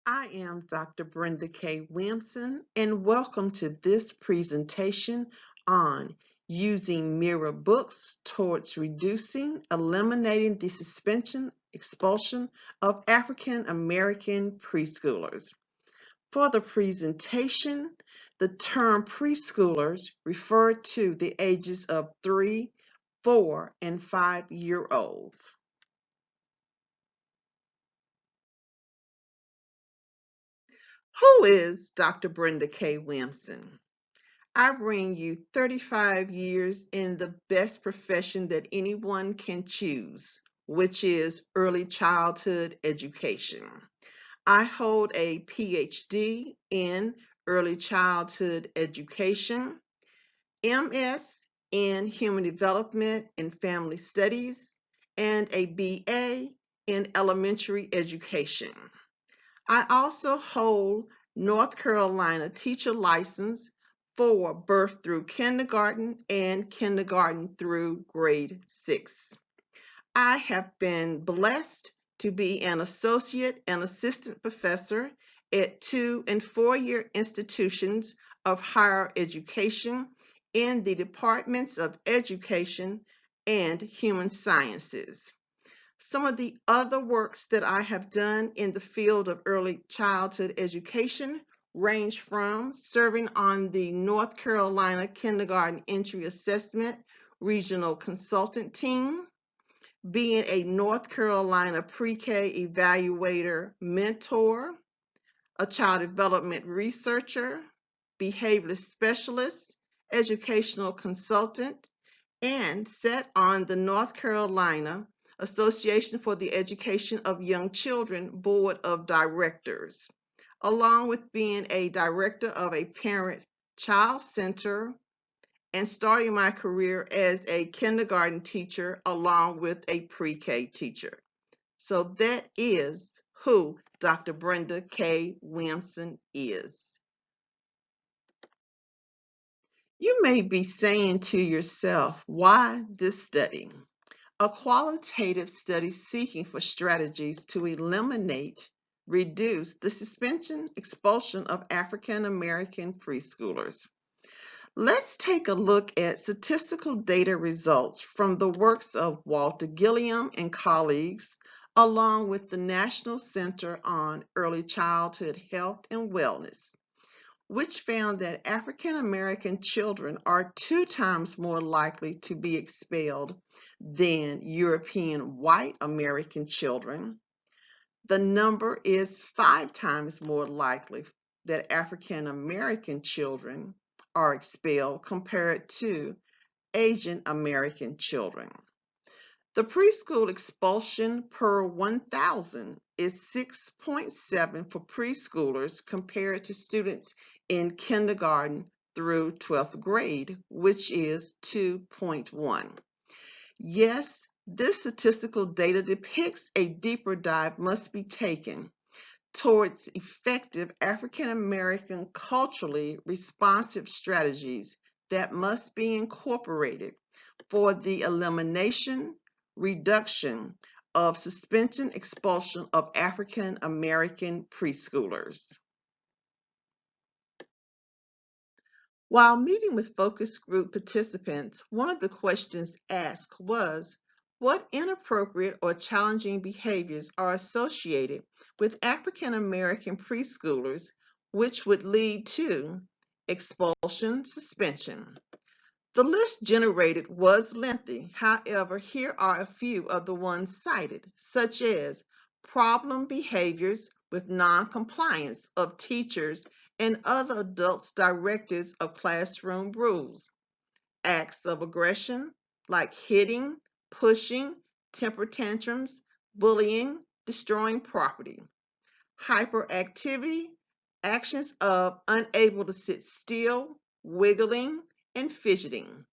I am Dr. Brenda K. Williamson, and welcome to this presentation on using mirror books towards reducing, eliminating the suspension, expulsion of African American preschoolers. For the presentation, the term preschoolers refer to the ages of 3, 4, and 5-year-olds. Who is Dr. Brenda K. Williamson? I bring you 35 years in the best profession that anyone can choose, which is early childhood education. I hold a PhD in early childhood education, MS in human development and family studies, and a BA in elementary education. I also hold North Carolina teacher license for birth through kindergarten and kindergarten through grade 6. I have been blessed to be an associate and assistant professor at 2- and 4-year institutions of higher education in the departments of education and human sciences. Some of the other works that I have done in the field of early childhood education range from serving on the North Carolina Kindergarten Entry Assessment Regional Consultant Team, being a North Carolina Pre-K Evaluator Mentor, a Child Development Researcher, Behaviorist Specialist, Educational Consultant, and sat on the North Carolina Association for the Education of Young Children Board of Directors, along with being a director of a parent child center and starting my career as a kindergarten teacher along with a pre-K teacher. So that is who Dr. Brenda K. Williamson is. You may be saying to yourself, why this study? A qualitative study seeking for strategies to eliminate, reduce the suspension, expulsion of African American preschoolers. Let's take a look at statistical data results from the works of Walter Gilliam and colleagues, along with the National Center on Early Childhood Health and Wellness, which found that African American children are 2 times more likely to be expelled than European white American children. The number is 5 times more likely that African American children are expelled compared to Asian American children. The preschool expulsion per 1,000 is 6.7 for preschoolers compared to students in kindergarten through 12th grade, which is 2.1. Yes, this statistical data depicts a deeper dive must be taken towards effective African American culturally responsive strategies that must be incorporated for the elimination, reduction of suspension expulsion of African American preschoolers. While meeting with focus group participants, one of the questions asked was, what inappropriate or challenging behaviors are associated with African American preschoolers which would lead to expulsion, suspension? The list generated was lengthy. However, here are a few of the ones cited, such as problem behaviors with non-compliance of teachers and other adults' directives of classroom rules, acts of aggression like hitting, pushing, temper tantrums, bullying, destroying property, hyperactivity, actions of unable to sit still, wiggling, and fidgeting,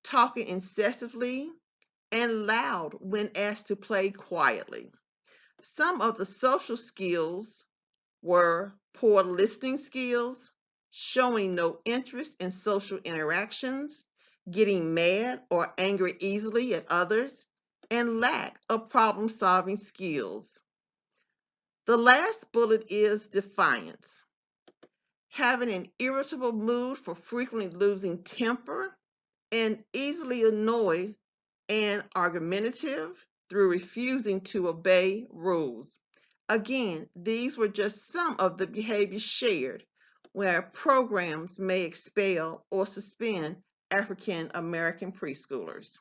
talking incessantly and loud when asked to play quietly. Some of the social skills were poor listening skills, showing no interest in social interactions, getting mad or angry easily at others, and lack of problem-solving skills. The last bullet is defiance. Having an irritable mood for frequently losing temper and easily annoyed and argumentative through refusing to obey rules. Again, these were just some of the behaviors shared where programs may expel or suspend African American preschoolers.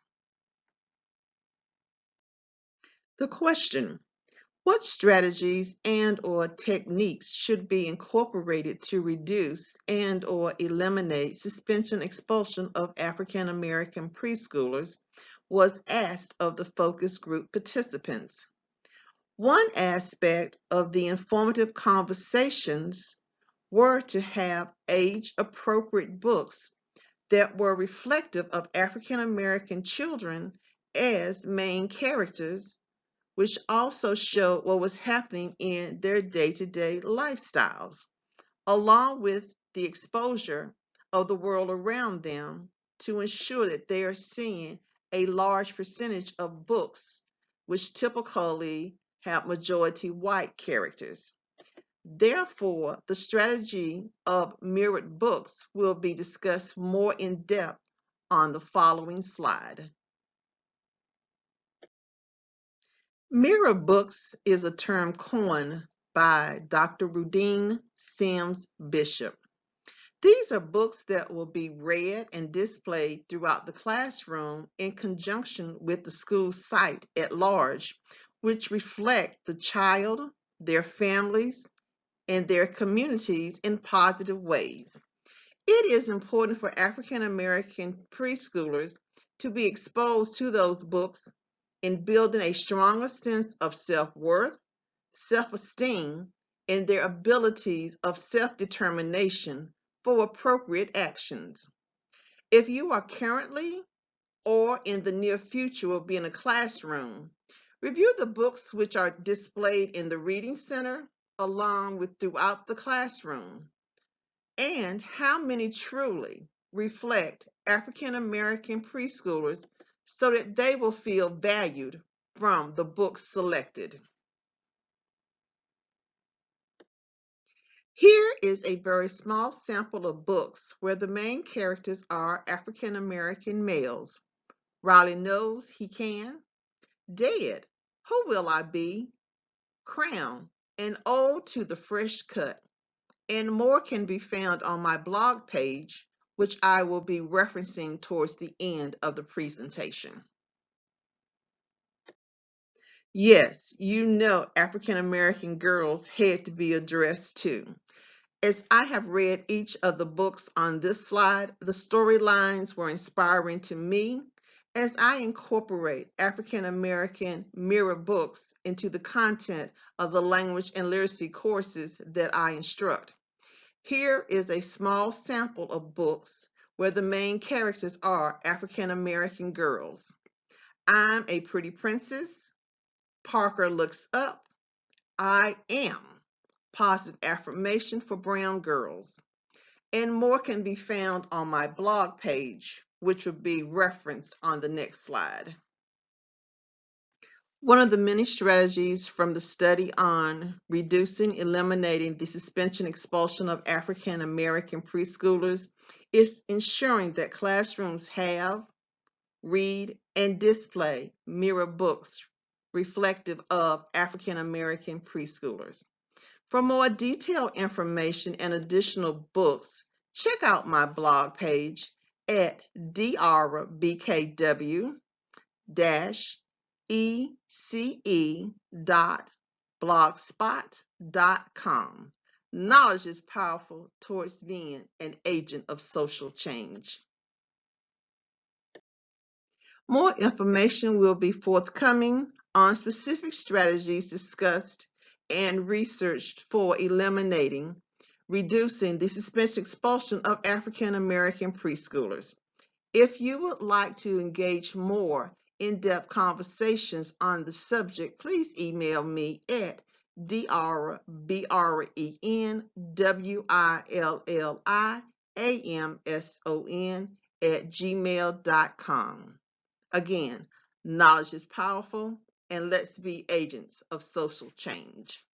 The question: what strategies and/or techniques should be incorporated to reduce and/or eliminate suspension expulsion of African American preschoolers was asked of the focus group participants. One aspect of the informative conversations were to have age-appropriate books that were reflective of African American children as main characters, which also showed what was happening in their day-to-day lifestyles, along with the exposure of the world around them to ensure that they are seeing a large percentage of books which typically have majority white characters. Therefore, the strategy of mirrored books will be discussed more in depth on the following slide. Mirror books is a term coined by Dr. Rudine Sims Bishop. These are books that will be read and displayed throughout the classroom in conjunction with the school site at large, which reflect the child, their families, and their communities in positive ways. It is important for African American preschoolers to be exposed to those books in building a stronger sense of self-worth, self-esteem, and their abilities of self-determination for appropriate actions. If you are currently or in the near future will be in a classroom, review the books which are displayed in the Reading Center along with throughout the classroom, and how many truly reflect African American preschoolers so that they will feel valued from the books selected. Here is a very small sample of books where the main characters are African American males. Riley Knows He Can, Dead, Who Will I Be, Crown, An Ode to the Fresh Cut, and more can be found on my blog page, which I will be referencing towards the end of the presentation. Yes, you know African American girls had to be addressed too. As I have read each of the books on this slide, the storylines were inspiring to me as I incorporate African American mirror books into the content of the language and literacy courses that I instruct. Here is a small sample of books where the main characters are African American girls. I'm a Pretty Princess, Parker Looks Up, I Am, Positive Affirmation for Brown Girls, and more can be found on my blog page, which will be referenced on the next slide. One of the many strategies from the study on eliminating the suspension expulsion of African American preschoolers is ensuring that classrooms have, read, and display mirror books reflective of African American preschoolers. For more detailed information and additional books, check out my blog page at drbkw-ece.blogspot.com. Knowledge is powerful towards being an agent of social change. More information will be forthcoming on specific strategies discussed and researched for reducing the suspension expulsion of African American preschoolers. If you would like to engage more in-depth conversations on the subject, please email me at drbrenliamson@gmail.com. Again, knowledge is powerful, and let's be agents of social change.